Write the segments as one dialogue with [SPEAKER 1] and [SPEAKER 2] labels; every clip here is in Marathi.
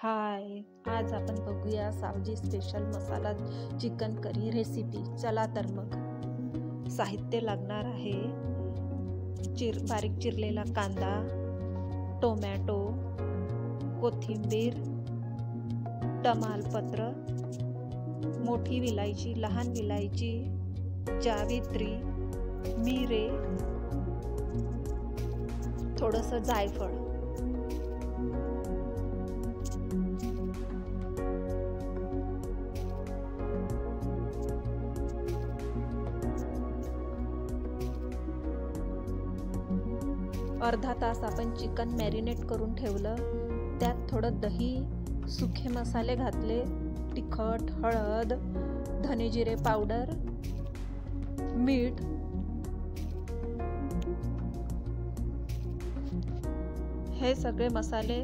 [SPEAKER 1] हाय, आज आपण बघूया सावजी स्पेशल मसाला चिकन करी रेसिपी। चला तर मग साहित्य लागणार आहे बारीक चिरलेला कांदा, टोमॅटो, कोथिंबीर, तमालपत्र, मोठी विलायची, लहान विलायची, जावित्री, मिरे, थोडंसं जायफळ। अर्धा तास आपण चिकन मॅरिनेट करून ठेवलं। त्यात थोडं दही, सुखे मसाले घातले, तिखट, हळद, धने जिरे पावडर, मीठ, हे सगळे मसाले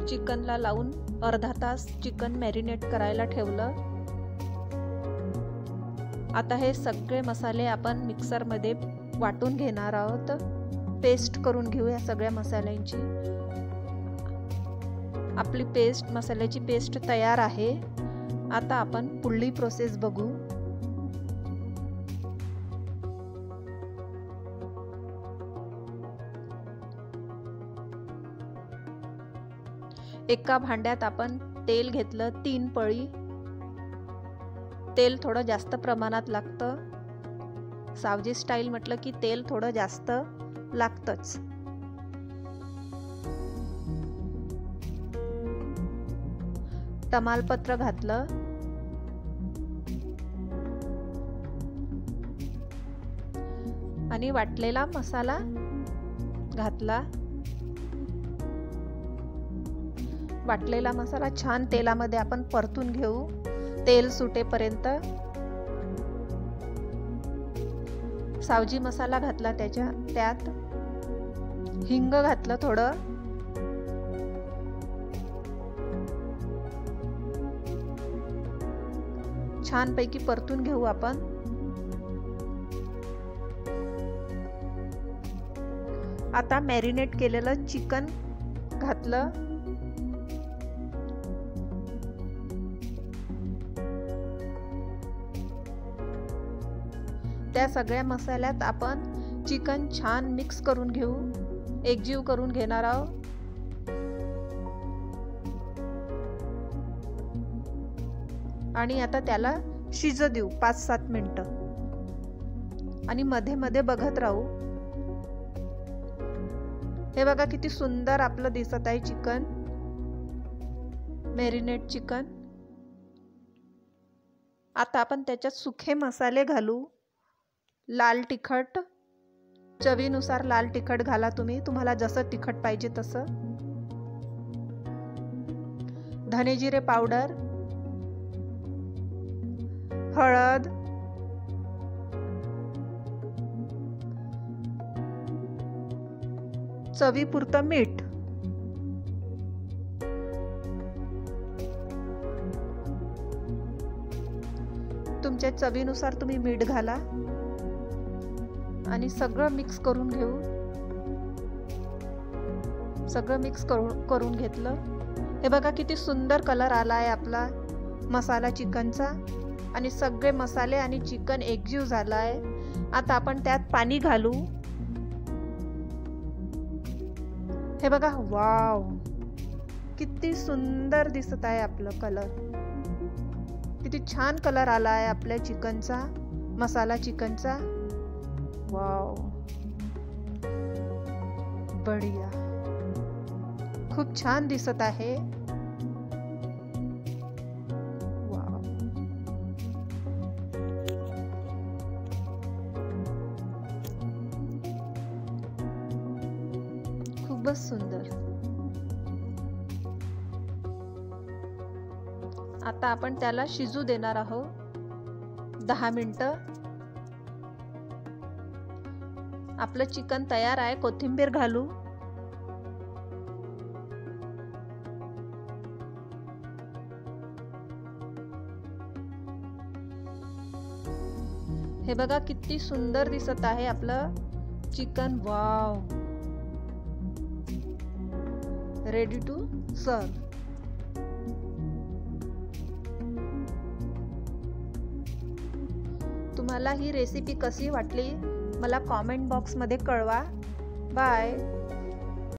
[SPEAKER 1] चिकनला लावून अर्धा तास चिकन मॅरिनेट करायला ठेवलं। आता हे सगळे मसाले आपण मिक्सरमध्ये वाटून घेणार आहोत। पेस्ट करून घेऊ या सगळ्या मसाल्यांची। आपली मसाल्याची पेस्ट तयार आहे। आता आपण पुढली प्रोसेस बघू। एका भांड्यात आपण तेल घेतलं, 3 पळी। तेल थोडं जास्त प्रमाणात लागतं। सावजी स्टाईल म्हटलं की तेल थोडं जास्त लागतच। तमालपत्र घातलं, आणि वाटलेला मसाला घातला। वाटलेला मसाला छान तेलामध्ये आपण परतून घेऊ, तेल सुटेपर्यंत। सावजी मसाला घातला, त्यात हिंग घातलं थोडं, छानपैकी परतून घेऊ आपण। आता मॅरिनेट केलेलं चिकन घातलं, त्या सगळ्या मसाल्यात आपण चिकन छान मिक्स करून घेऊ, एकजीव करून घेणार आहोत। आणि आता त्याला शिजू देऊ 5-7 मिनिटं, आणि मध्ये मध्ये बघत राहू। हे बघा किती सुंदर आपलं दिसत आहे चिकन, मॅरिनेट चिकन। आता आपण त्याच्यात सुखे मसाले घालू। लाल तिखट, चवीनुसार लाल तिखट घाला तुम्हाला जसं तिखट पाहिजे तसं। धने जिरे पावडर, हळद, चवीपुरतं मीठ, तुमच्या चवीनुसार तुम्ही मीठ घाला, आणि सगळं मिक्स करून घेऊ। सगळं मिक्स करून घेतलं। हे बघा किती सुंदर कलर आला आहे आपला मसाला चिकनचा, आणि सगळे मसाले आणि चिकन एकजीव झाला आहे। आता आपण त्यात पाणी घालू। हे बघा, वाव, किती सुंदर दिसत आहे आपलं कलर। किती छान कलर आला आहे आपल्या चिकनचा, मसाला चिकनचा। वाव, बढिया, खूप छान दिसत आहे। वाव, खूपच सुंदर। आता आपण त्याला शिजू देणार आहोत 10 मिनिटं। आपलं चिकन तयार आहे। कोथिंबीर घालू। हे बघा किती सुंदर दिसत आहे आपलं chicken. Wow, ready to serve. तुम्हाला ही रेसिपी कशी वाटली मला कॉमेंट बॉक्समध्ये कळवा. बाय.